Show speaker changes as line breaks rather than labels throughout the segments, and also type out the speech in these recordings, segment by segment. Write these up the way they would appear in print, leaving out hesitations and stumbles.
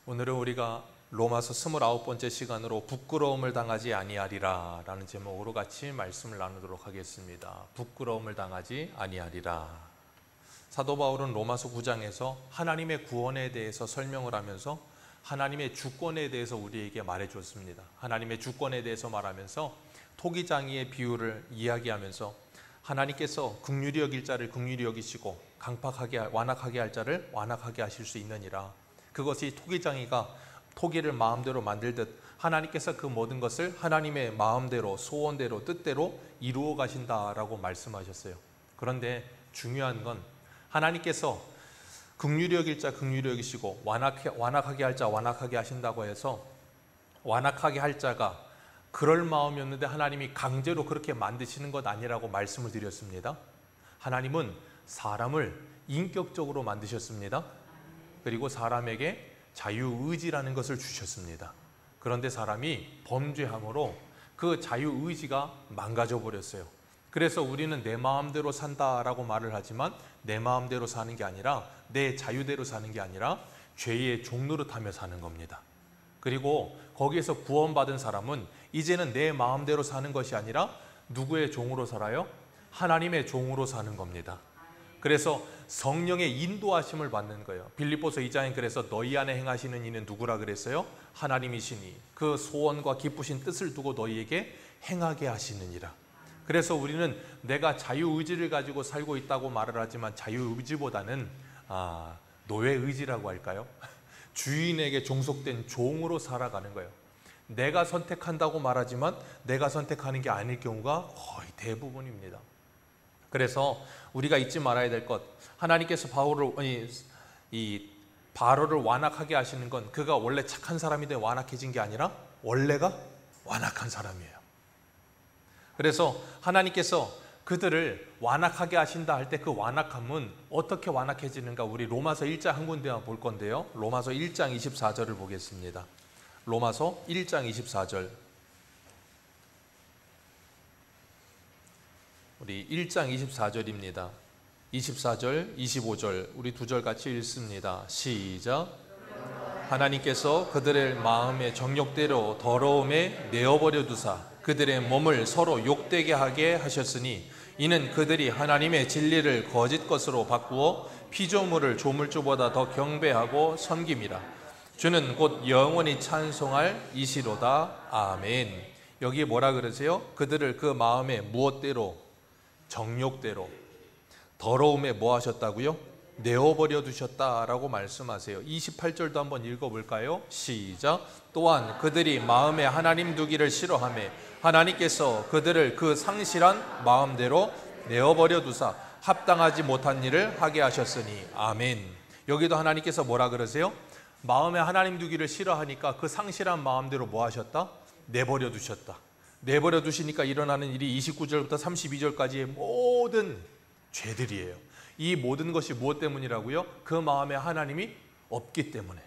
오늘은 우리가 로마서 29번째 시간으로 부끄러움을 당하지 아니하리라 라는 제목으로 같이 말씀을 나누도록 하겠습니다. 부끄러움을 당하지 아니하리라. 사도 바울은 로마서 9장에서 하나님의 구원에 대해서 설명을 하면서 하나님의 주권에 대해서 우리에게 말해줬습니다. 하나님의 주권에 대해서 말하면서 토기장이의 비유를 이야기하면서 하나님께서 긍휼히 여길 자를 긍휼히 여기시고 강팍하게 완악하게 할 자를 완악하게 하실 수 있느니라. 그것이 토기장이가 토기를 마음대로 만들듯 하나님께서 그 모든 것을 하나님의 마음대로 소원대로 뜻대로 이루어 가신다라고 말씀하셨어요. 그런데 중요한 건 하나님께서 긍휼히 여길 자 긍휼히 여기시고 완악하게 할 자 완악하게 하신다고 해서 완악하게 할 자가 그럴 마음이었는데 하나님이 강제로 그렇게 만드시는 것 아니라고 말씀을 드렸습니다. 하나님은 사람을 인격적으로 만드셨습니다. 그리고 사람에게 자유의지라는 것을 주셨습니다. 그런데 사람이 범죄함으로 그 자유의지가 망가져 버렸어요. 그래서 우리는 내 마음대로 산다라고 말을 하지만 내 마음대로 사는 게 아니라 내 자유대로 사는 게 아니라 죄의 종노릇하며 사는 겁니다. 그리고 거기에서 구원받은 사람은 이제는 내 마음대로 사는 것이 아니라 누구의 종으로 살아요? 하나님의 종으로 사는 겁니다. 그래서 성령의 인도하심을 받는 거예요. 빌립보서 2장에 그래서 너희 안에 행하시는 이는 누구라 그랬어요? 하나님이시니 그 소원과 기쁘신 뜻을 두고 너희에게 행하게 하시느니라. 그래서 우리는 내가 자유의지를 가지고 살고 있다고 말을 하지만 자유의지보다는 노예의지라고 할까요? 주인에게 종속된 종으로 살아가는 거예요. 내가 선택한다고 말하지만 내가 선택하는 게 아닐 경우가 거의 대부분입니다. 그래서 우리가 잊지 말아야 될 것, 하나님께서 바로를 완악하게 하시는 건 그가 원래 착한 사람인데 완악해진 게 아니라 원래가 완악한 사람이에요. 그래서 하나님께서 그들을 완악하게 하신다 할 때 그 완악함은 어떻게 완악해지는가 우리 로마서 1장 한 군데만 볼 건데요. 로마서 1장 24절을 보겠습니다. 로마서 1장 24절. 우리 1장 24절입니다. 24절, 25절 우리 두 절 같이 읽습니다. 시작. 하나님께서 그들의 마음의 정욕대로 더러움에 내어버려 두사 그들의 몸을 서로 욕되게 하게 하셨으니 이는 그들이 하나님의 진리를 거짓 것으로 바꾸어 피조물을 조물주보다 더 경배하고 섬김이라. 주는 곧 영원히 찬송할 이시로다. 아멘. 여기 뭐라 그러세요? 그들을 그 마음의 무엇대로? 정욕대로 더러움에 뭐 하셨다고요? 내어버려 두셨다라고 말씀하세요. 28절도 한번 읽어볼까요? 시작. 또한 그들이 마음에 하나님 두기를 싫어하며 하나님께서 그들을 그 상실한 마음대로 내어버려 두사 합당하지 못한 일을 하게 하셨으니 아멘. 여기도 하나님께서 뭐라 그러세요? 마음에 하나님 두기를 싫어하니까 그 상실한 마음대로 뭐 하셨다? 내버려 두셨다. 내버려 두시니까 일어나는 일이 29절부터 32절까지의 모든 죄들이에요. 이 모든 것이 무엇 때문이라고요? 그 마음에 하나님이 없기 때문에.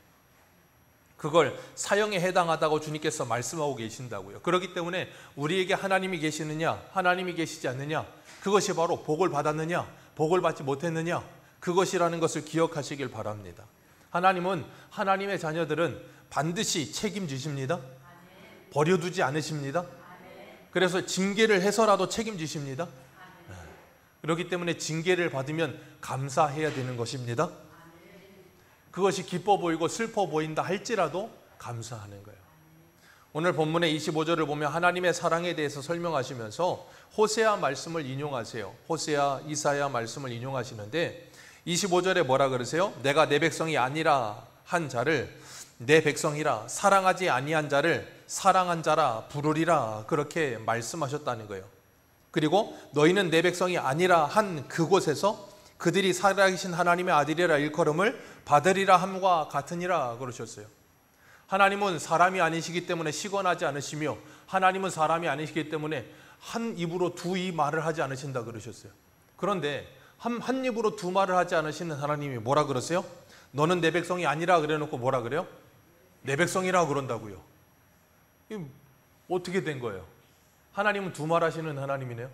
그걸 사형에 해당하다고 주님께서 말씀하고 계신다고요. 그렇기 때문에 우리에게 하나님이 계시느냐, 하나님이 계시지 않느냐, 그것이 바로 복을 받았느냐, 복을 받지 못했느냐, 그것이라는 것을 기억하시길 바랍니다. 하나님은 하나님의 자녀들은 반드시 책임지십니다. 버려두지 않으십니다. 그래서 징계를 해서라도 책임지십니다. 그렇기 때문에 징계를 받으면 감사해야 되는 것입니다. 그것이 기뻐 보이고 슬퍼 보인다 할지라도 감사하는 거예요. 오늘 본문의 25절을 보면 하나님의 사랑에 대해서 설명하시면서 호세아 말씀을 인용하세요. 호세아, 이사야 말씀을 인용하시는데 25절에 뭐라 그러세요? 내가 내 백성이 아니라 한 자를 내 백성이라 사랑하지 아니한 자를 사랑한 자라 부르리라 그렇게 말씀하셨다는 거예요. 그리고 너희는 내 백성이 아니라 한 그곳에서 그들이 살아계신 하나님의 아들이라 일컬음을 받으리라 함과 같으니라 그러셨어요. 하나님은 사람이 아니시기 때문에 시건하지 않으시며 하나님은 사람이 아니시기 때문에 한 입으로 두 이 말을 하지 않으신다 그러셨어요. 그런데 한 입으로 두 말을 하지 않으시는 하나님이 뭐라 그러세요? 너는 내 백성이 아니라 그래놓고 뭐라 그래요? 내 백성이라 그런다고요. 이게 어떻게 된 거예요? 하나님은 두 말 하시는 하나님이네요.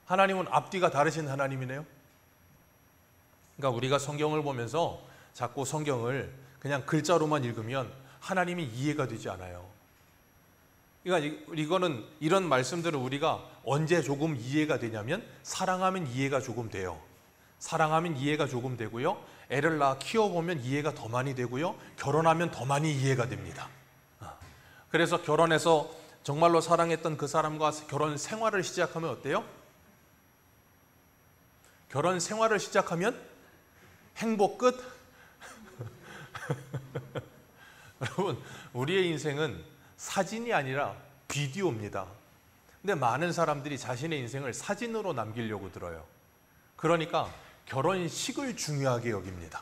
하나님은 앞뒤가 다르신 하나님이네요. 그러니까 우리가 성경을 보면서 자꾸 성경을 그냥 글자로만 읽으면 하나님이 이해가 되지 않아요. 그러니까 이거는 이런 말씀들을 우리가 언제 조금 이해가 되냐면 사랑하면 이해가 조금 돼요. 사랑하면 이해가 조금 되고요. 애를 낳아 키워보면 이해가 더 많이 되고요. 결혼하면 더 많이 이해가 됩니다. 그래서 결혼해서 정말로 사랑했던 그 사람과 결혼 생활을 시작하면 어때요? 결혼 생활을 시작하면 행복 끝? 여러분, 우리의 인생은 사진이 아니라 비디오입니다. 근데 많은 사람들이 자신의 인생을 사진으로 남기려고 들어요. 그러니까 결혼식을 중요하게 여깁니다.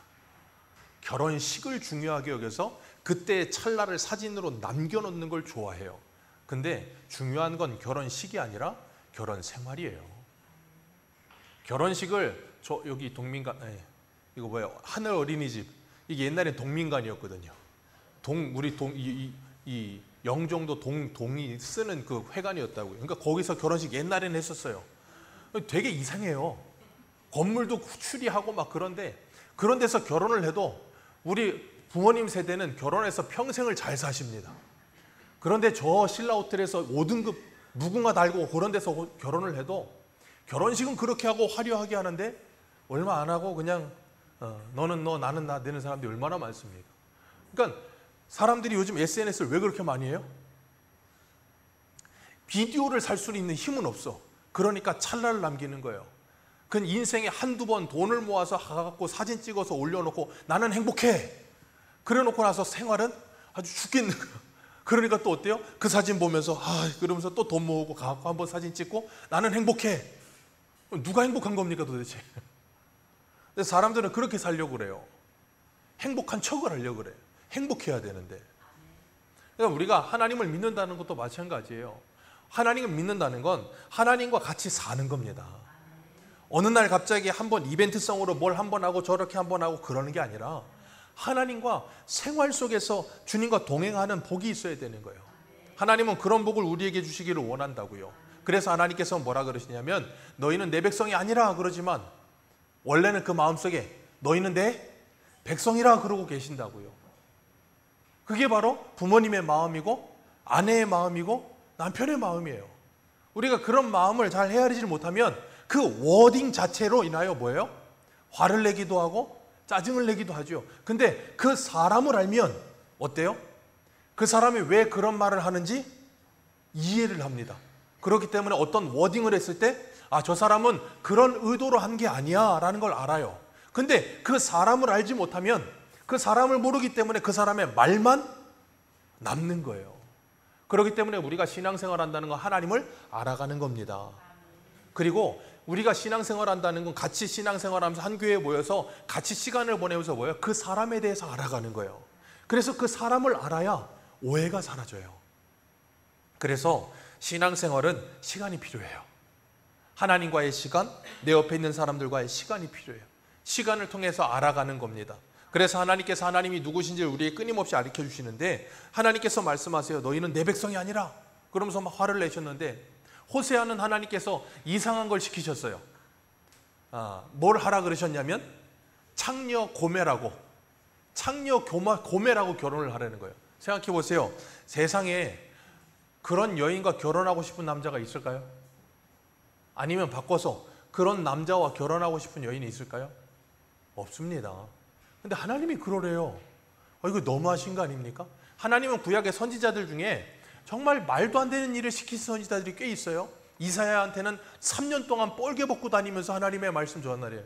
결혼식을 중요하게 여겨서 그때의 찰나를 사진으로 남겨놓는 걸 좋아해요. 근데 중요한 건 결혼식이 아니라 결혼 생활이에요. 결혼식을 여기 동민관, 이거 뭐예요? 하늘 어린이집. 이게 옛날엔 동민관이었거든요. 이 영종도 동이 쓰는 그 회관이었다고요. 그러니까 거기서 결혼식 옛날에는 했었어요. 되게 이상해요. 건물도 추리하고 막 그런 데서 결혼을 해도 우리 부모님 세대는 결혼해서 평생을 잘 사십니다. 그런데 저 신라 호텔에서 5등급 무궁화 달고 그런 데서 결혼을 해도 결혼식은 그렇게 하고 화려하게 하는데 얼마 안 하고 그냥 너는 너 나는 나 되는 사람들이 얼마나 많습니까? 그러니까 사람들이 요즘 SNS를 왜 그렇게 많이 해요? 비디오를 살 수 있는 힘은 없어. 그러니까 찰나를 남기는 거예요. 그 인생에 한두 번 돈을 모아서 가갖고 사진 찍어서 올려놓고 나는 행복해. 그래놓고 나서 생활은 아주 죽겠는 거야. 그러니까 또 어때요? 그 사진 보면서 그러면서 또 돈 모으고 가갖고 한번 사진 찍고 나는 행복해. 누가 행복한 겁니까 도대체? 근데 사람들은 그렇게 살려고 그래요. 행복한 척을 하려고 그래요. 행복해야 되는데. 그러니까 우리가 하나님을 믿는다는 것도 마찬가지예요. 하나님을 믿는다는 건 하나님과 같이 사는 겁니다. 어느 날 갑자기 한번 이벤트성으로 뭘 한번 하고 저렇게 한번 하고 그러는 게 아니라 하나님과 생활 속에서 주님과 동행하는 복이 있어야 되는 거예요. 하나님은 그런 복을 우리에게 주시기를 원한다고요. 그래서 하나님께서 뭐라 그러시냐면 너희는 내 백성이 아니라 그러지만 원래는 그 마음속에 너희는 내 백성이라 그러고 계신다고요. 그게 바로 부모님의 마음이고 아내의 마음이고 남편의 마음이에요. 우리가 그런 마음을 잘 헤아리지 못하면 그 워딩 자체로 인하여 뭐예요? 화를 내기도 하고 짜증을 내기도 하죠. 근데 그 사람을 알면 어때요? 그 사람이 왜 그런 말을 하는지 이해를 합니다. 그렇기 때문에 어떤 워딩을 했을 때 저 사람은 그런 의도로 한 게 아니야 라는 걸 알아요. 근데 그 사람을 알지 못하면 그 사람을 모르기 때문에 그 사람의 말만 남는 거예요. 그렇기 때문에 우리가 신앙생활 한다는 건 하나님을 알아가는 겁니다. 그리고 우리가 신앙생활 한다는 건 같이 신앙생활 하면서 한 교회에 모여서 같이 시간을 보내면서 뭐예요? 그 사람에 대해서 알아가는 거예요. 그래서 그 사람을 알아야 오해가 사라져요. 그래서 신앙생활은 시간이 필요해요. 하나님과의 시간, 내 옆에 있는 사람들과의 시간이 필요해요. 시간을 통해서 알아가는 겁니다. 그래서 하나님께서 하나님이 누구신지를 우리에게 끊임없이 가르쳐 주시는데 하나님께서 말씀하세요. 너희는 내 백성이 아니라 그러면서 막 화를 내셨는데 호세아는 하나님께서 이상한 걸 시키셨어요. 뭘 하라 그러셨냐면 창녀 고매라고 결혼을 하라는 거예요. 생각해 보세요. 세상에 그런 여인과 결혼하고 싶은 남자가 있을까요? 아니면 바꿔서 그런 남자와 결혼하고 싶은 여인이 있을까요? 없습니다. 근데 하나님이 그러래요. 이거 너무하신 거 아닙니까? 하나님은 구약의 선지자들 중에 정말 말도 안 되는 일을 시키는 선지자들이 꽤 있어요. 이사야한테는 3년 동안 뻘개 벗고 다니면서 하나님의 말씀 전하래요.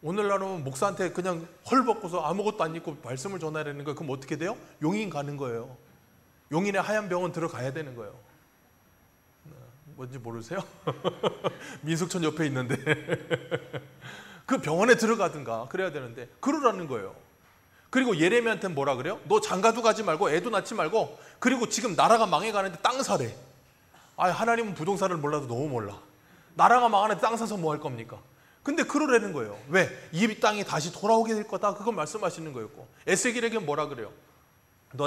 오늘날은 목사한테 그냥 헐 벗고서 아무것도 안 입고 말씀을 전하려는 거예요. 그럼 어떻게 돼요? 용인 가는 거예요. 용인의 하얀 병원 들어가야 되는 거예요. 뭔지 모르세요? 민속촌 옆에 있는데 그 병원에 들어가든가 그래야 되는데 그러라는 거예요. 그리고 예레미야한테는 뭐라 그래요? 너 장가도 가지 말고 애도 낳지 말고 그리고 지금 나라가 망해가는데 땅 사래. 하나님은 부동산을 몰라도 너무 몰라. 나라가 망하는데 땅 사서 뭐 할 겁니까? 근데 그러라는 거예요. 왜? 이 땅이 다시 돌아오게 될 거다. 그건 말씀하시는 거였고 에스겔에게는 뭐라 그래요?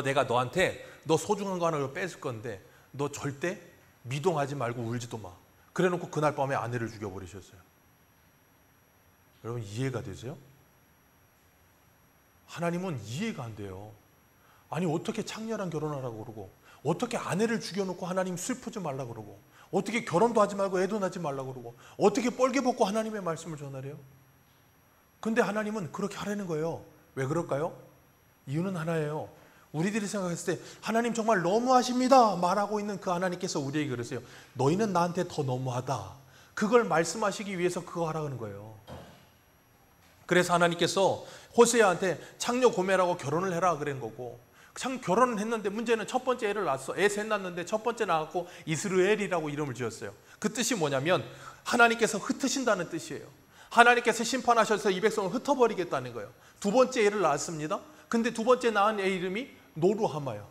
내가 너한테 너 소중한 거 하나 뺏을 건데 너 절대 미동하지 말고 울지도 마. 그래놓고 그날 밤에 아내를 죽여버리셨어요. 여러분 이해가 되세요?
하나님은 이해가 안 돼요. 아니 어떻게 창렬한 결혼하라고 그러고, 어떻게 아내를 죽여놓고 하나님 슬프지 말라고 그러고, 어떻게 결혼도 하지 말고 애도 낳지 말라고 그러고, 어떻게 뻘개 벗고 하나님의 말씀을 전하래요? 근데 하나님은 그렇게 하라는 거예요. 왜 그럴까요? 이유는 하나예요. 우리들이 생각했을 때 하나님 정말 너무하십니다 말하고 있는 그 하나님께서 우리에게 그러세요. 너희는 나한테 더 너무하다. 그걸 말씀하시기 위해서 그거 하라는 거예요. 그래서 하나님께서 호세아한테 창녀 고멜하고 결혼을 해라 그런 거고, 참 결혼을 했는데 문제는 첫 번째 애를 낳았어. 애 셋 낳았는데 첫 번째 낳았고 이스라엘이라고 이름을 지었어요. 그 뜻이 뭐냐면 하나님께서 흩으신다는 뜻이에요. 하나님께서 심판하셔서 이 백성을 흩어버리겠다는 거예요. 두 번째 애를 낳았습니다. 근데 두 번째 낳은 애 이름이 노루하마예요.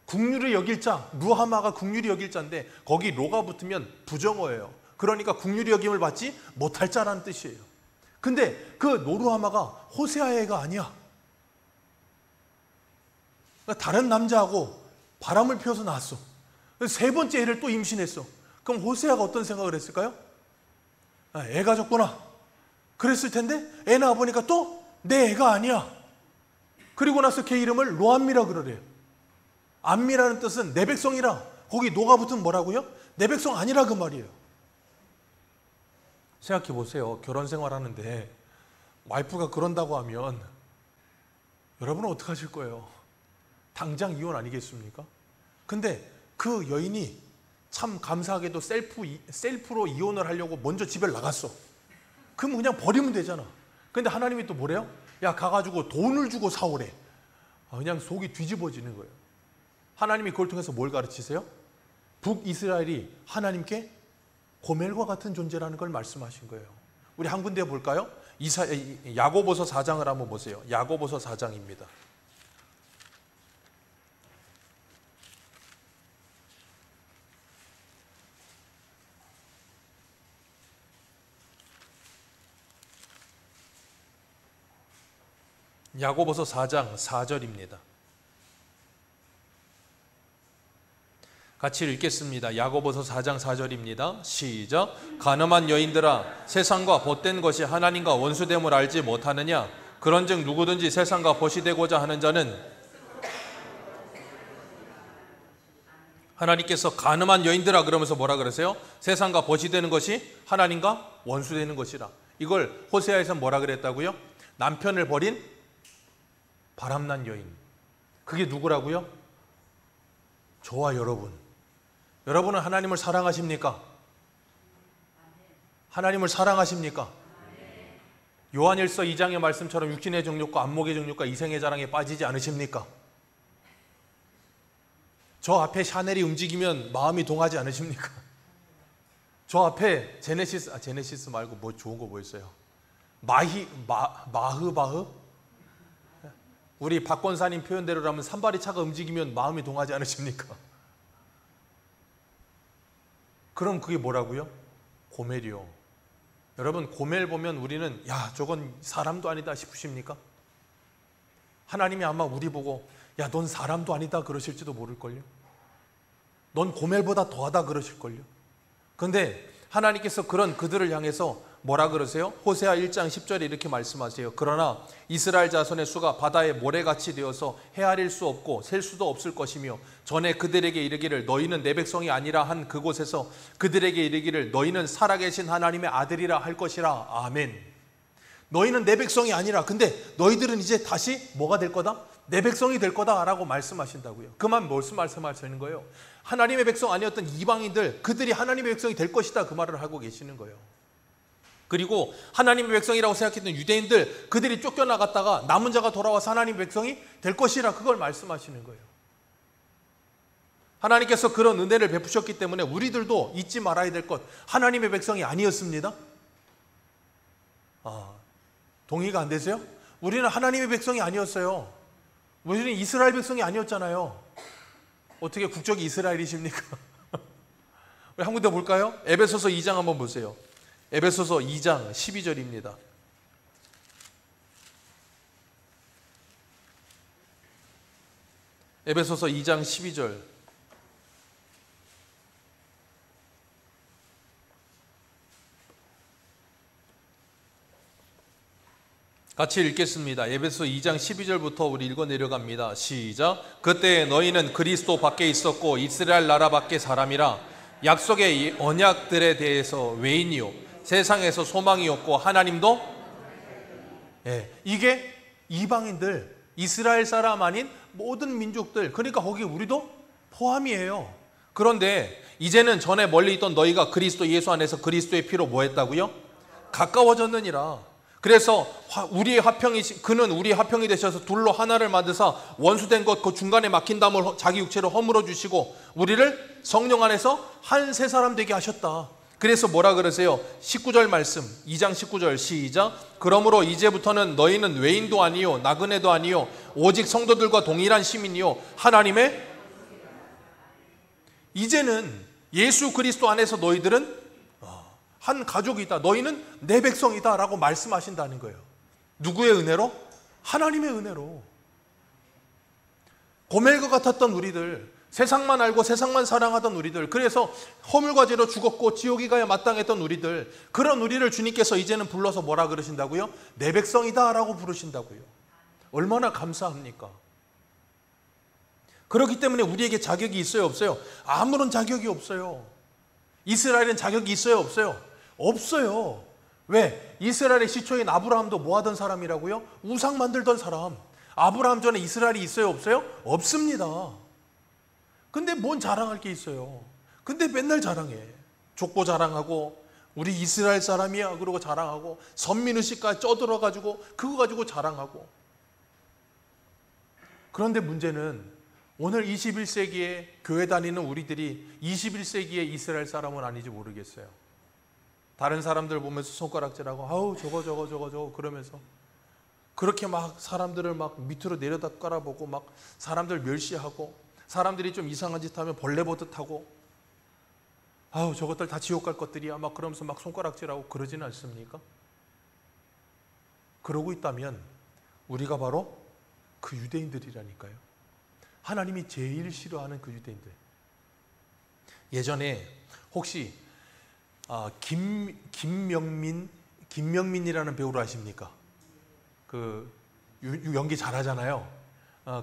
국률이 여길 자, 루하마가 국률이 여길 자인데 거기 로가 붙으면 부정어예요. 그러니까 국률이 여김을 받지 못할 자라는 뜻이에요. 근데 그 노루하마가 호세아의 애가 아니야. 그러니까 다른 남자하고 바람을 피워서 낳았어. 세 번째 애를 또 임신했어. 그럼 호세아가 어떤 생각을 했을까요? 애 가졌구나. 그랬을 텐데 애 낳아보니까 또 내 애가 아니야. 그리고 나서 걔 이름을 로암미라 그러래요. 암미라는 뜻은 내 백성이라. 거기 노가 붙으면 뭐라고요? 내 백성 아니라 그 말이에요. 생각해 보세요. 결혼 생활하는데 와이프가 그런다고 하면 여러분은 어떻게 하실 거예요? 당장 이혼 아니겠습니까? 근데 그 여인이 참 감사하게도 셀프로 이혼을 하려고 먼저 집을 나갔어. 그럼 그냥 버리면 되잖아. 근데 하나님이 또 뭐래요? 야, 가가지고 돈을 주고 사오래. 그냥 속이 뒤집어지는 거예요. 하나님이 그걸 통해서 뭘 가르치세요? 북이스라엘이 하나님께 고멜과 같은 존재라는 걸 말씀하신 거예요. 우리 한 군데 볼까요? 야고보서 4장을 한번 보세요. 야고보서 4장입니다. 야고보서 4장 4절입니다. 같이 읽겠습니다. 야고보서 4장 4절입니다. 시작. 간음한 여인들아, 세상과 벗된 것이 하나님과 원수됨을 알지 못하느냐? 그런즉 누구든지 세상과 벗이 되고자 하는 자는, 하나님께서 간음한 여인들아 그러면서 뭐라 그러세요? 세상과 벗이 되는 것이 하나님과 원수되는 것이라. 이걸 호세아에서 뭐라 그랬다고요? 남편을 버린 바람난 여인. 그게 누구라고요? 저와 여러분. 여러분은 하나님을 사랑하십니까? 하나님을 사랑하십니까? 요한일서 2장의 말씀처럼 육신의 정욕과 안목의 정욕과 이생의 자랑에 빠지지 않으십니까? 저 앞에 샤넬이 움직이면 마음이 동하지 않으십니까? 저 앞에 제네시스 말고 뭐 좋은 거 뭐 있어요? 마흐바흐? 우리 박권사님 표현대로라면 산발이 차가 움직이면 마음이 동하지 않으십니까? 그럼 그게 뭐라고요? 고멜이요. 여러분, 고멜 보면 우리는 야, 저건 사람도 아니다 싶으십니까? 하나님이 아마 우리 보고 야, 넌 사람도 아니다 그러실지도 모를걸요. 넌 고멜보다 더하다 그러실걸요. 그런데 하나님께서 그런 그들을 향해서 뭐라 그러세요? 호세아 1장 10절에 이렇게 말씀하세요. 그러나 이스라엘 자손의 수가 바다의 모래같이 되어서 헤아릴 수 없고 셀 수도 없을 것이며, 전에 그들에게 이르기를 너희는 내 백성이 아니라 한 그곳에서 그들에게 이르기를 너희는 살아계신 하나님의 아들이라 할 것이라. 아멘. 너희는 내 백성이 아니라, 근데 너희들은 이제 다시 뭐가 될 거다? 내 백성이 될 거다라고 말씀하신다고요. 그만 무슨 말씀하시는 거예요? 하나님의 백성 아니었던 이방인들, 그들이 하나님의 백성이 될 것이다 그 말을 하고 계시는 거예요. 그리고 하나님의 백성이라고 생각했던 유대인들, 그들이 쫓겨나갔다가 남은 자가 돌아와서 하나님의 백성이 될 것이라 그걸 말씀하시는 거예요. 하나님께서 그런 은혜를 베푸셨기 때문에 우리들도 잊지 말아야 될 것, 하나님의 백성이 아니었습니다. 동의가 안 되세요? 우리는 하나님의 백성이 아니었어요. 우리는 이스라엘 백성이 아니었잖아요. 어떻게 국적이 이스라엘이십니까? 우리 한 군데 볼까요? 에베소서 2장 한번 보세요. 에베소서 2장 12절입니다. 에베소서 2장 12절.
같이 읽겠습니다. 에베소 2장 12절부터 우리 읽어 내려갑니다. 시작. 그때 너희는 그리스도 밖에 있었고 이스라엘 나라 밖의 사람이라 약속의 언약들에 대해서 외인이요 세상에서 소망이 없고 하나님도
이게 이방인들, 이스라엘 사람 아닌 모든 민족들, 그러니까 거기 우리도 포함이에요.
그런데 이제는 전에 멀리 있던 너희가 그리스도 예수 안에서 그리스도의 피로 뭐 했다고요? 가까워졌느니라. 그래서 그는 우리의 화평이 되셔서 둘로 하나를 만드사 원수된 것 그 중간에 막힌 담을 자기 육체로 허물어 주시고 우리를 성령 안에서 한 새 사람 되게 하셨다. 그래서 뭐라 그러세요? 19절 말씀 2장 19절 시작. 그러므로 이제부터는 너희는 외인도 아니요 나그네도 아니요 오직 성도들과 동일한 시민이요 하나님의 이제는 예수 그리스도 안에서 너희들은 한 가족이다. 너희는 내 백성이다 라고 말씀하신다는 거예요. 누구의 은혜로? 하나님의 은혜로. 고멜과 같았던 우리들, 세상만 알고 세상만 사랑하던 우리들, 그래서 허물과 죄로 죽었고 지옥이 가야 마땅했던 우리들, 그런 우리를 주님께서 이제는 불러서 뭐라 그러신다고요? 내 백성이다 라고 부르신다고요. 얼마나 감사합니까? 그렇기 때문에 우리에게 자격이 있어요 없어요? 아무런 자격이 없어요. 이스라엘은 자격이 있어요 없어요? 없어요. 왜? 이스라엘의 시초인 아브라함도 뭐 하던 사람이라고요? 우상 만들던 사람. 아브라함 전에 이스라엘이 있어요 없어요? 없습니다. 근데 뭔 자랑할 게 있어요? 근데 맨날 자랑해. 족보 자랑하고 우리 이스라엘 사람이야 그러고 자랑하고 선민의식까지 쪄들어가지고 그거 가지고 자랑하고. 그런데 문제는 오늘 21세기에 교회 다니는 우리들이 21세기의 이스라엘 사람은 아닌지 모르겠어요. 다른 사람들 보면서 손가락질하고 아우 저거 그러면서 그렇게 막 사람들을 막 밑으로 내려다 깔아보고 막 사람들 멸시하고 사람들이 좀 이상한 짓 하면 벌레 보듯 하고 아우 저것들 다 지옥 갈 것들이야 막 그러면서 막 손가락질하고 그러지는 않습니까? 그러고 있다면 우리가 바로 그 유대인들이라니까요. 하나님이 제일 싫어하는 그 유대인들. 예전에 혹시 김명민이라는 배우를 아십니까? 그 연기 잘하잖아요.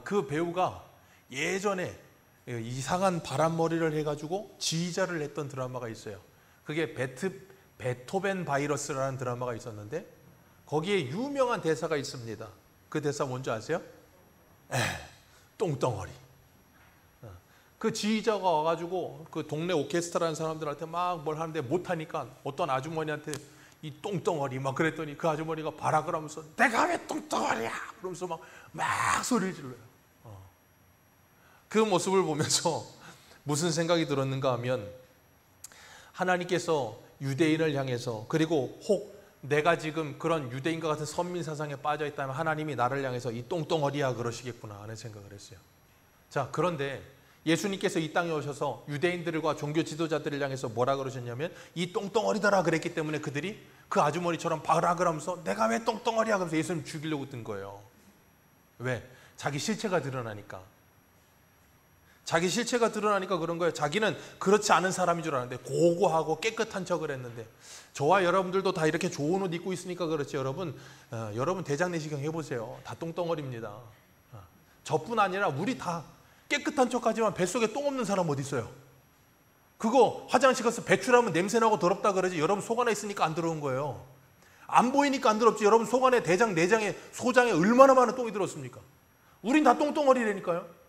그 배우가 예전에 이상한 바람머리를 해가지고 지휘자를 했던 드라마가 있어요. 그게 베토벤 바이러스라는 드라마가 있었는데 거기에 유명한 대사가 있습니다. 그 대사 뭔지 아세요? 똥덩어리. 그 지휘자가 와가지고 그 동네 오케스트라라는 사람들한테 막 뭘 하는데 못하니까 어떤 아주머니한테 이 똥덩어리 막 그랬더니 그 아주머니가 발악을 하면서 내가 왜 똥덩어리야 그러면서 막 소리를 질러요. 그 모습을 보면서 무슨 생각이 들었는가 하면 하나님께서 유대인을 향해서 그리고 혹 내가 지금 그런 유대인과 같은 선민 사상에 빠져 있다면 하나님이 나를 향해서 이 똥덩어리야 그러시겠구나 하는 생각을 했어요. 자, 그런데 예수님께서 이 땅에 오셔서 유대인들과 종교 지도자들을 향해서 뭐라 그러셨냐면 이 똥덩어리다라 그랬기 때문에 그들이 그 아주머니처럼 발악을 하면서 내가 왜 똥덩어리야 그러면서 예수님 죽이려고 든 거예요. 왜? 자기 실체가 드러나니까. 자기 실체가 드러나니까 그런 거예요. 자기는 그렇지 않은 사람인 줄 알았는데 고고하고 깨끗한 척을 했는데 저와 여러분들도 다 이렇게 좋은 옷 입고 있으니까 그렇지 여러분 대장 내시경 해보세요. 다 똥덩어리입니다. 저뿐 아니라 우리 다 깨끗한 척하지만 뱃속에 똥 없는 사람 어디 있어요? 그거 화장실 가서 배출하면 냄새나고 더럽다 그러지 여러분 속 안에 있으니까 안 들어온 거예요. 안 보이니까 안 더럽지 여러분 속 안에 대장, 내장에, 소장에 얼마나 많은 똥이 들었습니까? 우린 다 똥덩어리라니까요.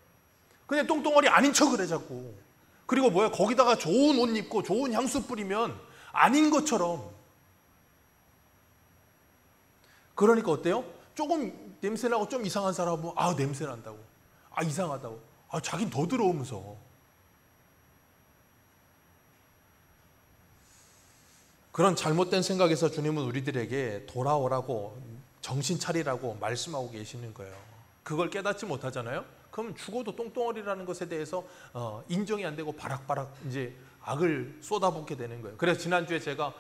근데 똥덩어리 아닌 척을 해 자꾸. 그리고 뭐야 거기다가 좋은 옷 입고 좋은 향수 뿌리면 아닌 것처럼. 그러니까 어때요? 조금 냄새나고 좀 이상한 사람은 냄새난다고 이상하다고 자긴 더 들어오면서. 그런 잘못된 생각에서 주님은 우리들에게 돌아오라고 정신 차리라고 말씀하고 계시는 거예요. 그걸 깨닫지 못하잖아요. 그럼 죽어도 똥덩어리라는 것에 대해서 인정이 안 되고 바락바락 이제 악을 쏟아붓게 되는 거예요. 그래서 지난주에 제가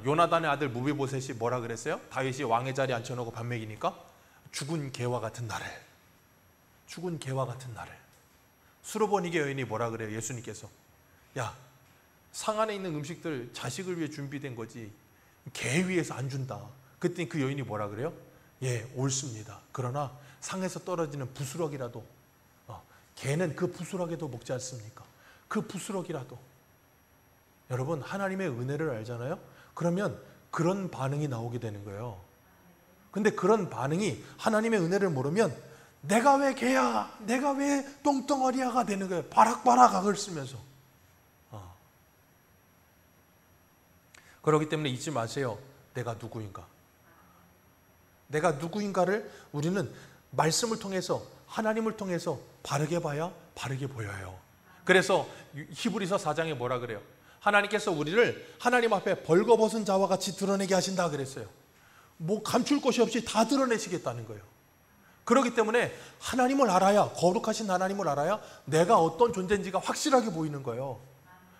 요나단의 아들 무비보셋이 뭐라 그랬어요? 다윗이 왕의 자리에 앉혀놓고 밥 먹이니까 죽은 개와 같은 나를. 수르보니게 여인이 뭐라 그래요? 예수님께서 야, 상 안에 있는 음식들 자식을 위해 준비된 거지 개 위에서 안 준다. 그랬더니 그 여인이 뭐라 그래요?
예, 옳습니다. 그러나 상에서 떨어지는 부스러기라도 개는 그 부스러기도 먹지 않습니까? 그 부스러기라도 여러분 하나님의 은혜를 알잖아요. 그러면 그런 반응이 나오게 되는 거예요. 근데 그런 반응이 하나님의 은혜를 모르면 내가 왜 개야? 내가 왜 똥덩어리야가 되는 거예요. 바락바락 악을 쓰면서. 그렇기 때문에 잊지 마세요. 내가 누구인가? 내가 누구인가를 우리는 말씀을 통해서 하나님을 통해서 바르게 봐야 바르게 보여요. 그래서 히브리서 4장에 뭐라 그래요? 하나님께서 우리를 하나님 앞에 벌거벗은 자와 같이 드러내게 하신다 그랬어요. 뭐 감출 것이 없이 다 드러내시겠다는 거예요. 그렇기 때문에 하나님을 알아야, 거룩하신 하나님을 알아야 내가 어떤 존재인지가 확실하게 보이는 거예요.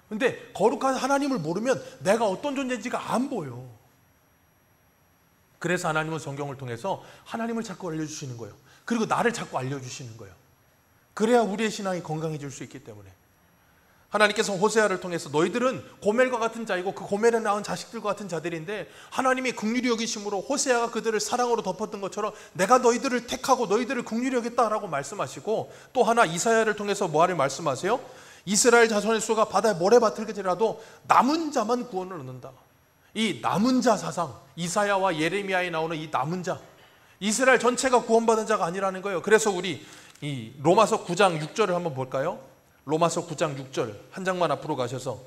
근데 거룩한 하나님을 모르면 내가 어떤 존재인지가 안 보여. 그래서 하나님은 성경을 통해서 하나님을 자꾸 알려주시는 거예요. 그리고 나를 자꾸 알려주시는 거예요. 그래야 우리의 신앙이 건강해질 수 있기 때문에. 하나님께서 호세아를 통해서 너희들은 고멜과 같은 자이고 그 고멜에 낳은 자식들과 같은 자들인데 하나님이 긍휼히 여기심으로 호세아가 그들을 사랑으로 덮었던 것처럼 내가 너희들을 택하고 너희들을 긍휼히 여겼다라고 말씀하시고, 또 하나 이사야를 통해서 뭐하를 말씀하세요? 이스라엘 자손의 수가 바다에 모래밭을지라도 남은 자만 구원을 얻는다. 이 남은 자 사상, 이사야와 예레미야에 나오는 이 남은 자, 이스라엘 전체가 구원받은 자가 아니라는 거예요. 그래서 우리 이 로마서 9장 6절을 한번 볼까요? 로마서 9장 6절 한 장만 앞으로 가셔서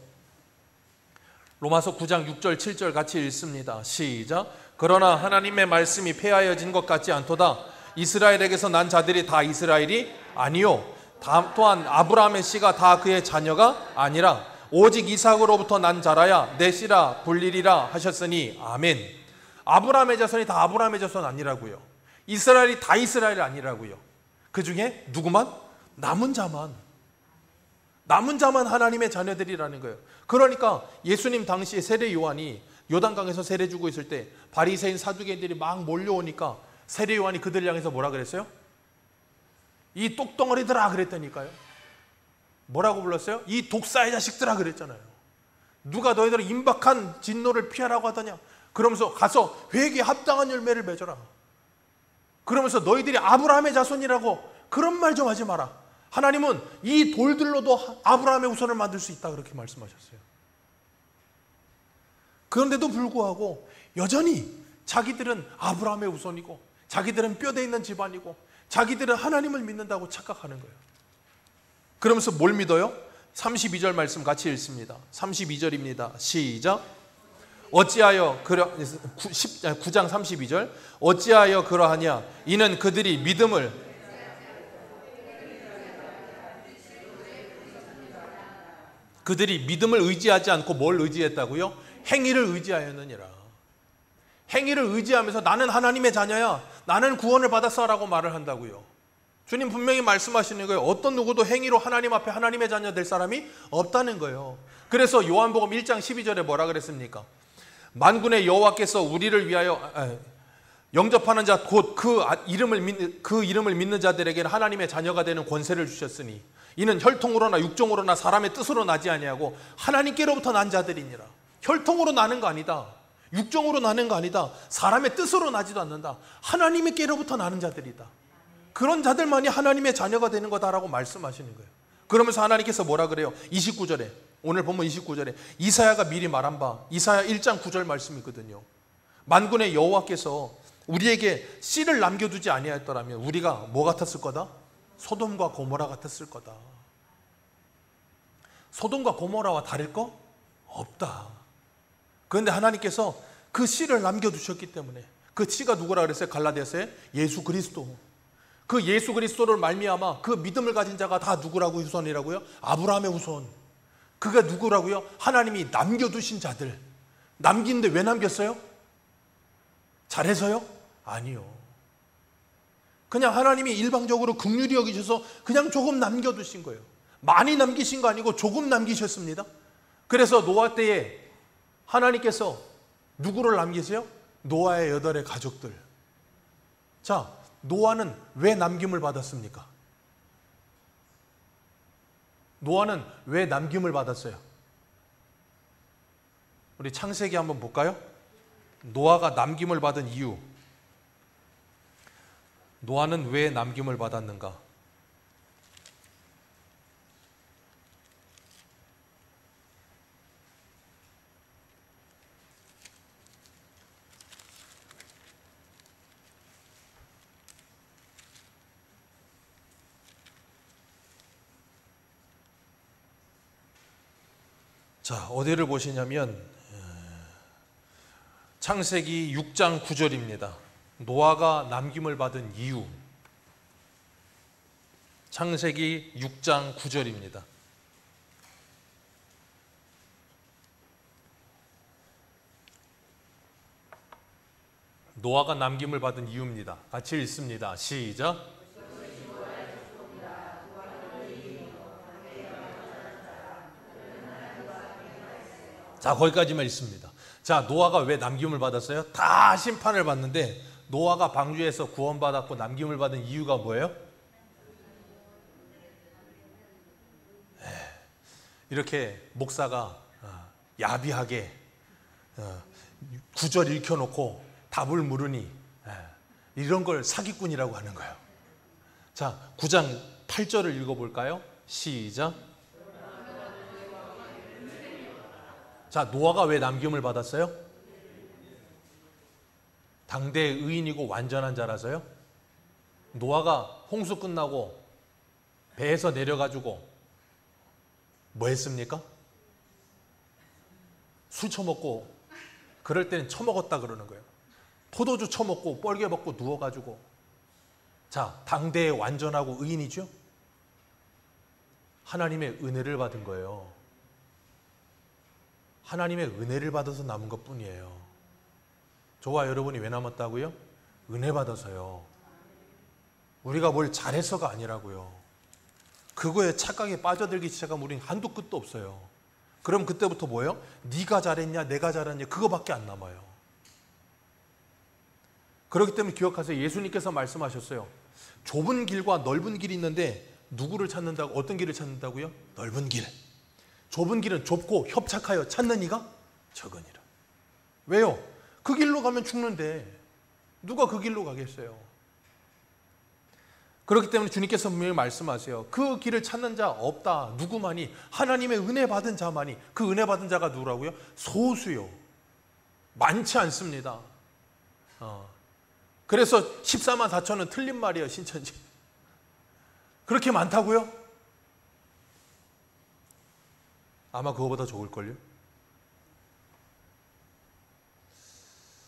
로마서 9장 6절 7절 같이 읽습니다. 시작. 그러나 하나님의 말씀이 폐하여진 것 같지 않도다. 이스라엘에게서 난 자들이 다 이스라엘이 아니요 또한 아브라함의 씨가 다 그의 자녀가 아니라 오직 이삭으로부터 난 자라야 내 씨라 불리리라 하셨으니 아멘. 아브라함의 자손이 다 아브라함의 자손 아니라고요. 이스라엘이 다 이스라엘 아니라고요. 그 중에 누구만? 남은 자만 하나님의 자녀들이라는 거예요. 그러니까 예수님 당시에 세례 요한이 요단강에서 세례 주고 있을 때 바리새인 사두개인들이 막 몰려오니까 세례 요한이 그들 향해서 뭐라 그랬어요? 이 똑덩어리들아 그랬다니까요. 뭐라고 불렀어요? 이 독사의 자식들아 그랬잖아요. 누가 너희들을 임박한 진노를 피하라고 하더냐? 그러면서 가서 회개에 합당한 열매를 맺어라. 그러면서 너희들이 아브라함의 자손이라고 그런 말 좀 하지 마라. 하나님은 이 돌들로도 아브라함의 후손을 만들 수 있다 그렇게 말씀하셨어요. 그런데도 불구하고 여전히 자기들은 아브라함의 후손이고 자기들은 뼈대 있는 집안이고 자기들은 하나님을 믿는다고 착각하는 거예요. 그러면서 뭘 믿어요? 32절 말씀 같이 읽습니다. 32절입니다. 시작. 어찌하여 9장 32절 어찌하여 그러하냐 이는 그들이 믿음을 의지하지 않고 뭘 의지했다고요? 행위를 의지하였느니라. 행위를 의지하면서 나는 하나님의 자녀야, 나는 구원을 받았어 라고 말을 한다고요. 주님 분명히 말씀하시는 거예요. 어떤 누구도 행위로 하나님 앞에 하나님의 자녀 될 사람이 없다는 거예요. 그래서 요한복음 1장 12절에 뭐라 그랬습니까? 만군의 여호와께서 우리를 위하여 영접하는 자 곧 그 이름을 믿는 자들에게는 하나님의 자녀가 되는 권세를 주셨으니 이는 혈통으로나 육종으로나 사람의 뜻으로 나지 아니하고 하나님께로부터 난 자들이니라. 혈통으로 나는 거 아니다. 육종으로 나는 거 아니다. 사람의 뜻으로 나지도 않는다. 하나님께로부터 나는 자들이다. 그런 자들만이 하나님의 자녀가 되는 거다라고 말씀하시는 거예요. 그러면서 하나님께서 뭐라 그래요? 29절에 오늘 보면 29절에 이사야가 미리 말한 바 이사야 1장 9절 말씀이거든요. 만군의 여호와께서 우리에게 씨를 남겨두지 아니하였더라면 우리가 뭐 같았을 거다? 소돔과 고모라 같았을 거다. 소돔과 고모라와 다를 거 없다. 그런데 하나님께서 그 씨를 남겨두셨기 때문에 그 씨가 누구라 그랬어요? 갈라디아서에 예수 그리스도. 그 예수 그리스도를 말미암아 그 믿음을 가진 자가 다 누구라고 후손이라고요? 아브라함의 후손. 그가 누구라고요? 하나님이 남겨두신 자들. 남긴데 왜 남겼어요? 잘해서요? 아니요. 그냥 하나님이 일방적으로 긍휼히 여기셔서 그냥 조금 남겨두신 거예요. 많이 남기신 거 아니고 조금 남기셨습니다. 그래서 노아 때에 하나님께서 누구를 남기세요? 노아의 8의 가족들. 자, 노아는 왜 남김을 받았습니까? 노아는 왜 남김을 받았어요? 우리 창세기 한번 볼까요? 노아가 남김을 받은 이유.
노아는 왜 남김을 받았는가? 자, 어디를 보시냐면 창세기 6장 9절입니다. 노아가 남김을 받은 이유. 창세기 6장 9절입니다. 노아가 남김을 받은 이유입니다. 같이 읽습니다. 시작. 자, 거기까지만 읽습니다. 자, 노아가 왜 남김을 받았어요? 다 심판을 받는데 노아가 방주에서 구원받았고 남김을 받은 이유가 뭐예요? 이렇게 목사가 야비하게 구절 읽혀놓고 답을 물으니 이런 걸 사기꾼이라고 하는 거예요. 자, 9장 8절을 읽어볼까요? 시작. 자, 노아가 왜 남김을 받았어요? 당대의 의인이고 완전한 자라서요? 노아가 홍수 끝나고 배에서 내려가지고 뭐 했습니까? 술 처먹고, 그럴 때는 처먹었다 그러는 거예요. 포도주 처먹고 뻘개 벗고 누워가지고. 자, 당대의 완전하고 의인이죠? 하나님의 은혜를 받은 거예요. 하나님의 은혜를 받아서 남은 것 뿐이에요. 저와 여러분이 왜 남았다고요? 은혜 받아서요. 우리가 뭘 잘해서가 아니라고요. 그거에 착각에 빠져들기 시작하면 우리는 한도 끝도 없어요. 그럼 그때부터 뭐예요? 네가 잘했냐 내가 잘했냐 그거밖에 안 남아요. 그렇기 때문에 기억하세요. 예수님께서 말씀하셨어요. 좁은 길과 넓은 길이 있는데 누구를 찾는다고? 어떤 길을 찾는다고요? 넓은 길. 좁은 길은 좁고 협착하여 찾는 이가 적으니라. 왜요? 그 길로 가면 죽는데 누가 그 길로 가겠어요? 그렇기 때문에 주님께서 분명히 말씀하세요. 그 길을 찾는 자 없다. 누구만이? 하나님의 은혜 받은 자만이. 그 은혜 받은 자가 누구라고요? 소수요. 많지 않습니다. 그래서 14만 4천은 틀린 말이에요. 신천지. 그렇게 많다고요? 아마 그거보다 좋을걸요?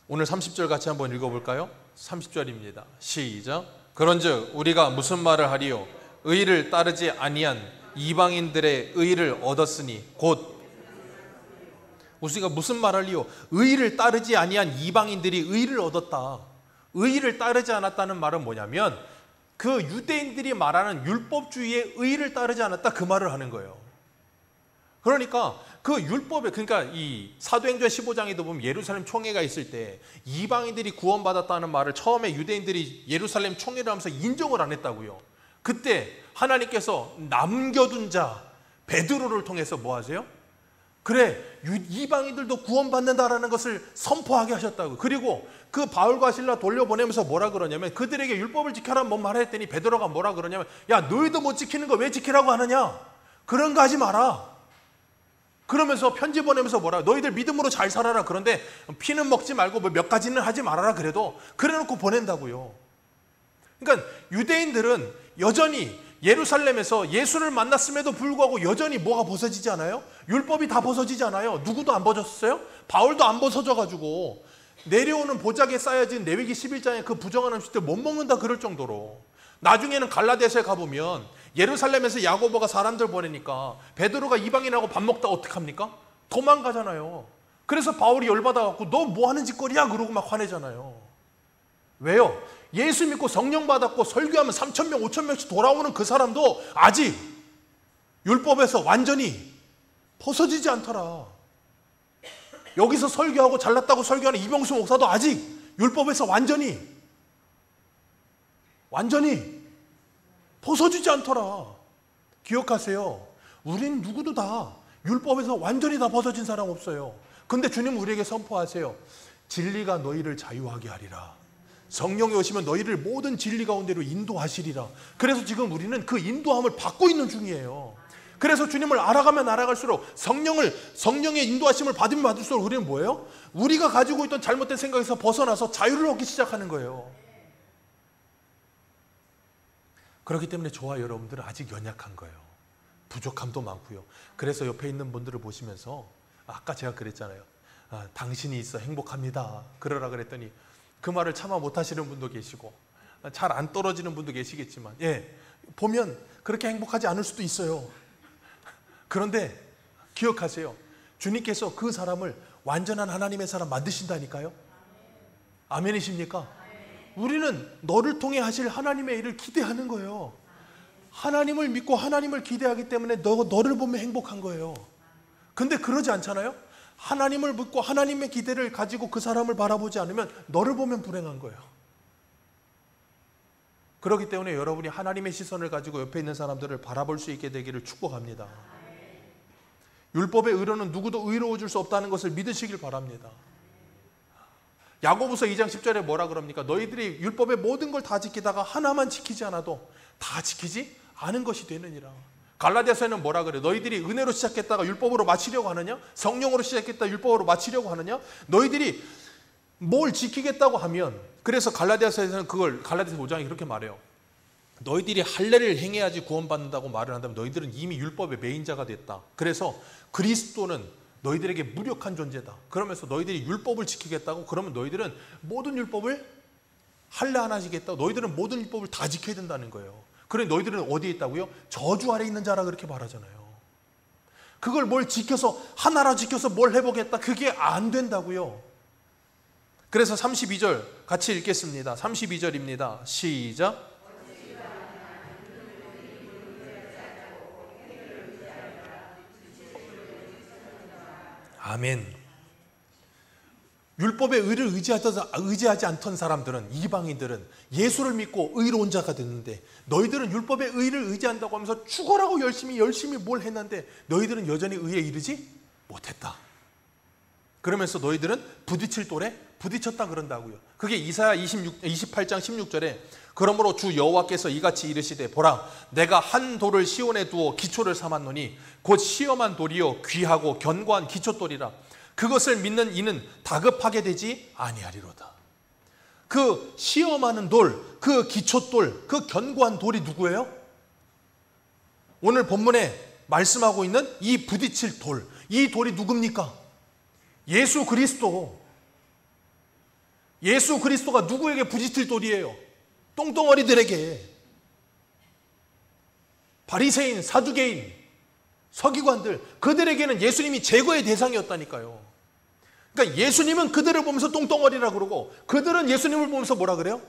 오늘 30절 같이 한번 읽어볼까요? 30절입니다. 시작. 그런즉 우리가 무슨 말을 하리요? 의를 따르지 아니한 이방인들의 의를 얻었으니 곧 우리가 무슨 말을요? 의를 따르지 아니한 이방인들이 의를 얻었다. 의를 따르지 않았다는 말은 뭐냐면 그 유대인들이 말하는 율법주의의 의를 따르지 않았다 그 말을 하는 거예요. 그러니까 그 율법에, 그러니까 이 사도행전 15장에도 보면 예루살렘 총회가 있을 때 이방인들이 구원받았다는 말을 처음에 유대인들이 예루살렘 총회를 하면서 인정을 안 했다고요. 그때 하나님께서 남겨둔 자 베드로를 통해서 뭐 하세요? 그래, 이방인들도 구원받는다라는 것을 선포하게 하셨다고. 그리고 그 바울과 실라 돌려보내면서 뭐라 그러냐면 그들에게 율법을 지켜라 뭐 말했더니 베드로가 뭐라 그러냐면 야, 너희도 못 지키는 거 왜 지키라고 하느냐? 그런 거 하지 마라. 그러면서 편지 보내면서 뭐라, 너희들 믿음으로 잘 살아라. 그런데 피는 먹지 말고 뭐 몇 가지는 하지 말아라. 그래도 그래놓고 보낸다고요. 그러니까 유대인들은 여전히 예루살렘에서 예수를 만났음에도 불구하고 여전히 뭐가 벗어지지 않아요? 율법이 다 벗어지지 않아요? 누구도 안 벗었어요? 바울도 안 벗어져가지고 내려오는 보자기에 쌓여진 레위기 11장에 그 부정한 음식들 못 먹는다 그럴 정도로. 나중에는 갈라디아서에 가보면 예루살렘에서 야고보가 사람들 보내니까 베드로가 이방인하고 밥 먹다 어떡합니까? 도망가잖아요. 그래서 바울이 열받아갖고 너 뭐 하는 짓거리야? 그러고 막 화내잖아요. 왜요? 예수 믿고 성령 받았고 설교하면 3,000명 5,000명씩 돌아오는 그 사람도 아직 율법에서 완전히 벗어지지 않더라. 여기서 설교하고 잘났다고 설교하는 이병수 목사도 아직 율법에서 완전히 벗어지지 않더라. 기억하세요. 우린 누구도 다 율법에서 완전히 다 벗어진 사람 없어요. 근데 주님 우리에게 선포하세요. 진리가 너희를 자유하게 하리라.
성령이 오시면 너희를 모든 진리 가운데로 인도하시리라. 그래서 지금 우리는 그 인도함을 받고 있는 중이에요. 그래서 주님을 알아가면 알아갈수록 성령의 인도하심을 받으면 받을수록 우리는 뭐예요? 우리가 가지고 있던 잘못된 생각에서 벗어나서 자유를 얻기 시작하는 거예요. 그렇기 때문에 저와 여러분들은 아직 연약한 거예요. 부족함도 많고요. 그래서 옆에 있는 분들을 보시면서 아까 제가 그랬잖아요. 당신이 있어 행복합니다. 그러라 그랬더니 그 말을 차마 못하시는 분도 계시고 잘 안 떨어지는 분도 계시겠지만 보면 그렇게 행복하지 않을 수도 있어요. 그런데 기억하세요. 주님께서 그 사람을 완전한 하나님의 사람 만드신다니까요. 아멘이십니까? 우리는 너를 통해 하실 하나님의 일을 기대하는 거예요. 하나님을 믿고 하나님을 기대하기 때문에 너를 보면 행복한 거예요. 근데 그러지 않잖아요? 하나님을 믿고 하나님의 기대를 가지고 그 사람을 바라보지 않으면 너를 보면 불행한 거예요. 그렇기 때문에 여러분이 하나님의 시선을 가지고 옆에 있는 사람들을 바라볼 수 있게 되기를 축복합니다. 율법의 의로는 누구도 의로워질 수 없다는 것을 믿으시길 바랍니다. 야고보서 2장 10절에 뭐라 그럽니까? 너희들이 율법의 모든 걸 다 지키다가 하나만 지키지 않아도 다 지키지 않은 것이 되느니라. 갈라디아서에는 뭐라 그래? 너희들이 은혜로 시작했다가 율법으로 마치려고 하느냐? 성령으로 시작했다 율법으로 마치려고 하느냐? 너희들이 뭘 지키겠다고 하면, 그래서 갈라디아서에서는 그걸 갈라디아서 5장이 그렇게 말해요. 너희들이 할례를 행해야지 구원받는다고 말을 한다면 너희들은 이미 율법의 매인자가 됐다. 그래서 그리스도는 너희들에게 무력한 존재다. 그러면서 너희들이 율법을 지키겠다고 그러면 너희들은 모든 율법을 할례 하나 지겠다고 너희들은 모든 율법을 다 지켜야 된다는 거예요. 그래 너희들은 어디에 있다고요? 저주 아래 있는 자라 그렇게 말하잖아요. 그걸 뭘 지켜서 하나라 지켜서 뭘 해보겠다 그게 안 된다고요. 그래서 32절 같이 읽겠습니다. 32절입니다. 시작. 아멘. 율법의 의를 의지하지 않던 사람들은, 이방인들은 예수를 믿고 의로운 자가 됐는데 너희들은 율법의 의를 의지한다고 하면서 죽어라고 열심히 뭘 했는데 너희들은 여전히 의에 이르지 못했다. 그러면서 너희들은 부딪힐 돌에 부딪혔다 그런다고요. 그게 이사야 28장 16절에 그러므로 주 여호와께서 이같이 이르시되 보라 내가 한 돌을 시온에 두어 기초를 삼았노니 곧 시험한 돌이요 귀하고 견고한 기초돌이라. 그것을 믿는 이는 다급하게 되지 아니하리로다. 그 시험하는 돌, 그 기초돌, 그 견고한 돌이 누구예요? 오늘 본문에 말씀하고 있는 이 부딪힐 돌, 이 돌이 누굽니까? 예수 그리스도. 예수 그리스도가 누구에게 부딪힐 돌이에요? 똥덩어리들에게. 바리새인, 사두개인, 서기관들, 그들에게는 예수님이 제거의 대상이었다니까요. 그러니까 예수님은 그들을 보면서 똥덩어리라 그러고 그들은 예수님을 보면서 뭐라 그래요?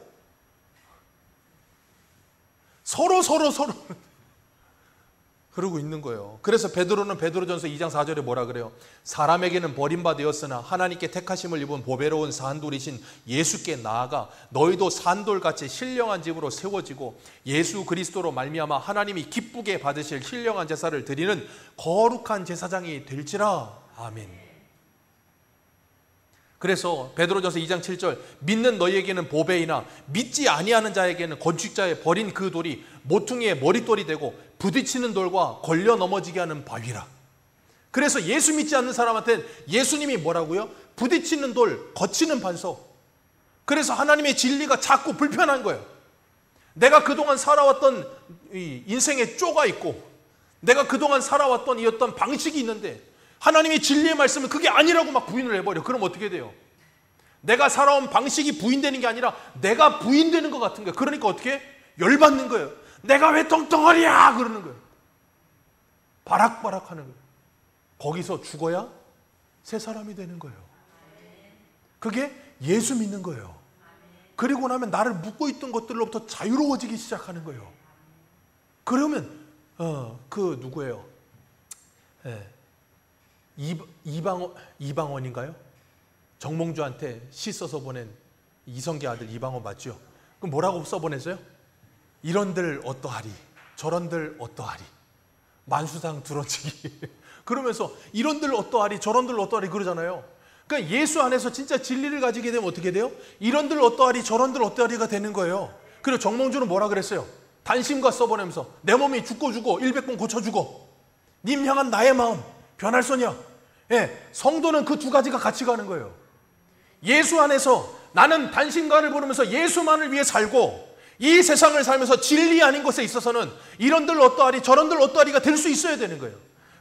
서로 그러고 있는 거예요. 그래서 베드로는 베드로전서 2장 4절에 뭐라 그래요? 사람에게는 버림받았으나 하나님께 택하심을 입은 보배로운 산돌이신 예수께 나아가 너희도 산돌같이 신령한 집으로 세워지고 예수 그리스도로 말미암아 하나님이 기쁘게 받으실 신령한 제사를 드리는 거룩한 제사장이 될지라. 아멘. 그래서 베드로전서 2장 7절 믿는 너희에게는 보배이나 믿지 아니하는 자에게는 건축자의 버린 그 돌이 모퉁이의 머릿돌이 되고 부딪히는 돌과 걸려 넘어지게 하는 바위라. 그래서 예수 믿지 않는 사람한테는 예수님이 뭐라고요? 부딪히는 돌, 거치는 반석. 그래서 하나님의 진리가 자꾸 불편한 거예요. 내가 그동안 살아왔던 이 인생의 쪼가 있고 내가 그동안 살아왔던 이 어떤 방식이 있는데 하나님의 진리의 말씀은 그게 아니라고 막 부인을 해버려. 그럼 어떻게 돼요? 내가 살아온 방식이 부인되는 게 아니라 내가 부인되는 것 같은 거예요. 그러니까 어떻게? 열받는 거예요. 내가 왜 똥덩어리야? 그러는 거예요. 바락바락 하는 거예요. 거기서 죽어야 새 사람이 되는 거예요. 그게 예수 믿는 거예요. 그리고 나면 나를 묶고 있던 것들로부터 자유로워지기 시작하는 거예요. 그러면 그 누구예요? 이방원인가요? 정몽주한테 시 써서 보낸 이성계 아들 이방원 맞죠? 그럼 뭐라고 써보냈어요? 이런들 어떠하리 저런들 어떠하리 만수상 두런치기 그러면서 이런들 어떠하리 저런들 어떠하리 그러잖아요. 그러니까 예수 안에서 진짜 진리를 가지게 되면 어떻게 돼요? 이런들 어떠하리 저런들 어떠하리가 되는 거예요. 그리고 정몽주는 뭐라 그랬어요? 단심과 써보내면서 내 몸이 죽고 100번 고쳐주고 님 향한 나의 마음 변할 소냐. 예, 성도는 그 두 가지가 같이 가는 거예요. 예수 안에서 나는 단심과를 부르면서 예수만을 위해 살고 이 세상을 살면서 진리 아닌 것에 있어서는 이런들 어떠하리 저런들 어떠하리가 될 수 있어야 되는 거예요.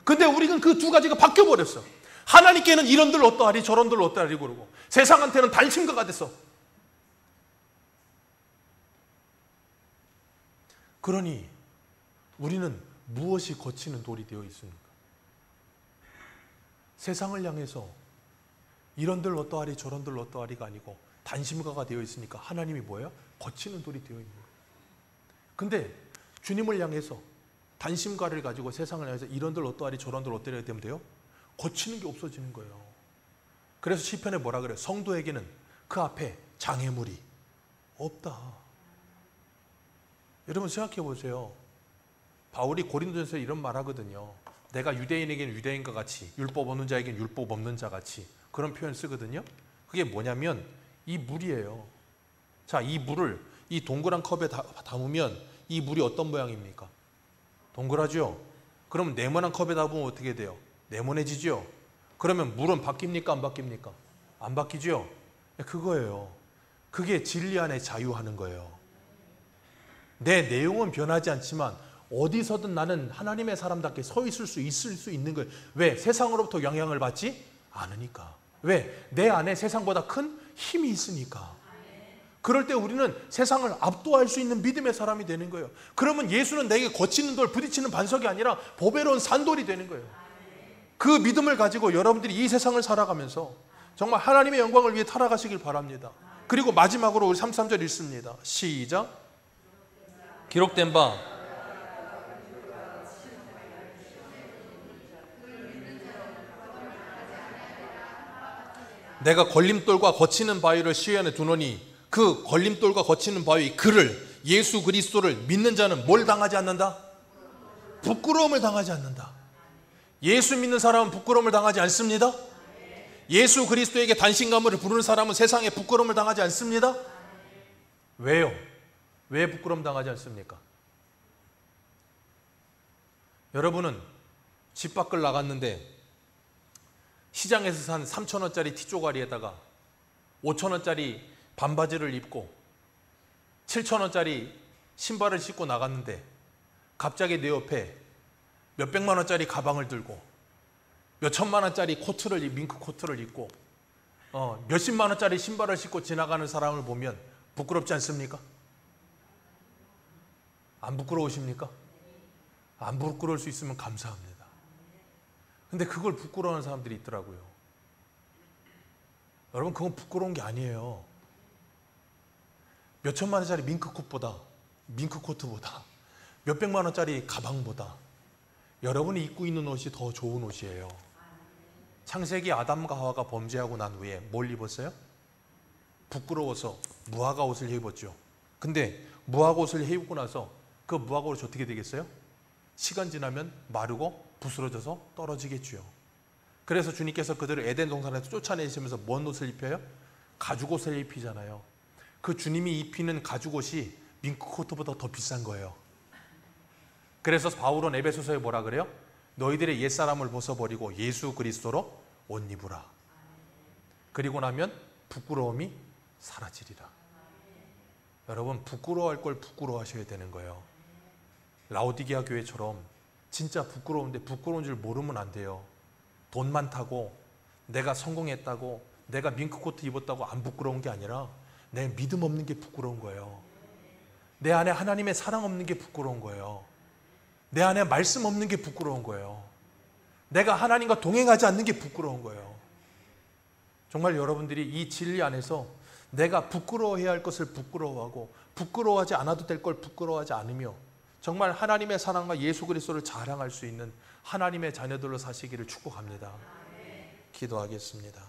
근데 우리는 그 두 가지가 바뀌어버렸어. 하나님께는 이런들 어떠하리 저런들 어떠하리 그러고 세상한테는 단심과가 됐어. 그러니 우리는 무엇이 거치는 돌이 되어 있습니까? 세상을 향해서 이런들 어떠하리 저런들 어떠하리가 아니고 단심과가 되어 있으니까 하나님이 뭐예요? 거치는 돌이 되어 있는 거예요. 근데 주님을 향해서 단심과를 가지고 세상을 향해서 이런들 어떠하리 저런들 어떠하리 되면 돼요? 거치는 게 없어지는 거예요. 그래서 시편에 뭐라 그래요? 성도에게는 그 앞에 장애물이 없다. 여러분 생각해 보세요. 바울이 고린도전서에 이런 말 하거든요. 내가 유대인에게는 유대인과 같이 율법 없는 자에게는 율법 없는 자 같이 그런 표현 쓰거든요. 그게 뭐냐면 이 물이에요. 자, 이 물을 이 동그란 컵에 담으면 이 물이 어떤 모양입니까? 동그라죠? 그럼 네모난 컵에 담으면 어떻게 돼요? 네모내지죠? 그러면 물은 바뀝니까? 안 바뀝니까? 안 바뀌죠? 그거예요. 그게 진리 안에 자유하는 거예요. 내 내용은 변하지 않지만 어디서든 나는 하나님의 사람답게 서 있을 수 있는 거예요. 왜? 세상으로부터 영향을 받지 않으니까. 왜? 내 안에 세상보다 큰 힘이 있으니까. 그럴 때 우리는 세상을 압도할 수 있는 믿음의 사람이 되는 거예요. 그러면 예수는 내게 거치는 돌, 부딪히는 반석이 아니라 보배로운 산돌이 되는 거예요. 그 믿음을 가지고 여러분들이 이 세상을 살아가면서 정말 하나님의 영광을 위해 살아가시길 바랍니다. 그리고 마지막으로 우리 33절 읽습니다. 시작. 기록된 바 내가 걸림돌과 거치는 바위를 시온에 두노니 그 걸림돌과 거치는 바위 그를 예수 그리스도를 믿는 자는 뭘 당하지 않는다? 부끄러움을 당하지 않는다. 예수 믿는 사람은 부끄러움을 당하지 않습니다. 예수 그리스도에게 단신가물을 부르는 사람은 세상에 부끄러움을 당하지 않습니다. 왜요? 왜 부끄러움 당하지 않습니까? 여러분은 집 밖을 나갔는데 시장에서 산 3,000원짜리 티조가리에다가 5,000원짜리 반바지를 입고 7,000원짜리 신발을 신고 나갔는데 갑자기 내 옆에 몇백만 원짜리 가방을 들고 몇천만 원짜리 코트를 밍크 코트를 입고 몇십만 원짜리 신발을 신고 지나가는 사람을 보면 부끄럽지 않습니까? 안 부끄러우십니까? 안 부끄러울 수 있으면 감사합니다. 근데 그걸 부끄러워하는 사람들이 있더라고요. 여러분 그건 부끄러운 게 아니에요. 몇천만 원짜리 밍크 코트보다 몇백만 원짜리 가방보다 여러분이 입고 있는 옷이 더 좋은 옷이에요. 창세기 아담과 하와가 범죄하고 난 후에 뭘 입었어요? 부끄러워서 무화과 옷을 입었죠. 근데 무화과 옷을 입고 나서 그 무화과 옷이 어떻게 되겠어요? 시간 지나면 마르고 부스러져서 떨어지겠죠. 그래서 주님께서 그들을 에덴 동산에서 쫓아내시면서 뭔 옷을 입혀요? 가죽 옷을 입히잖아요. 그 주님이 입히는 가죽 옷이 밍크 코트보다 더 비싼 거예요. 그래서 바울은 에베소서에 뭐라 그래요? 너희들의 옛사람을 벗어버리고 예수 그리스도로 옷 입으라. 그리고 나면 부끄러움이 사라지리라. 여러분 부끄러워할 걸 부끄러워하셔야 되는 거예요. 라오디게아 교회처럼 진짜 부끄러운데 부끄러운 줄 모르면 안 돼요. 돈 많다고 내가 성공했다고 내가 밍크코트 입었다고 안 부끄러운 게 아니라 내 믿음 없는 게 부끄러운 거예요. 내 안에 하나님의 사랑 없는 게 부끄러운 거예요. 내 안에 말씀 없는 게 부끄러운 거예요. 내가 하나님과 동행하지 않는 게 부끄러운 거예요. 정말 여러분들이 이 진리 안에서 내가 부끄러워해야 할 것을 부끄러워하고 부끄러워하지 않아도 될 걸 부끄러워하지 않으며 정말 하나님의 사랑과 예수 그리스도를 자랑할 수 있는 하나님의 자녀들로 사시기를 축복합니다. 기도하겠습니다.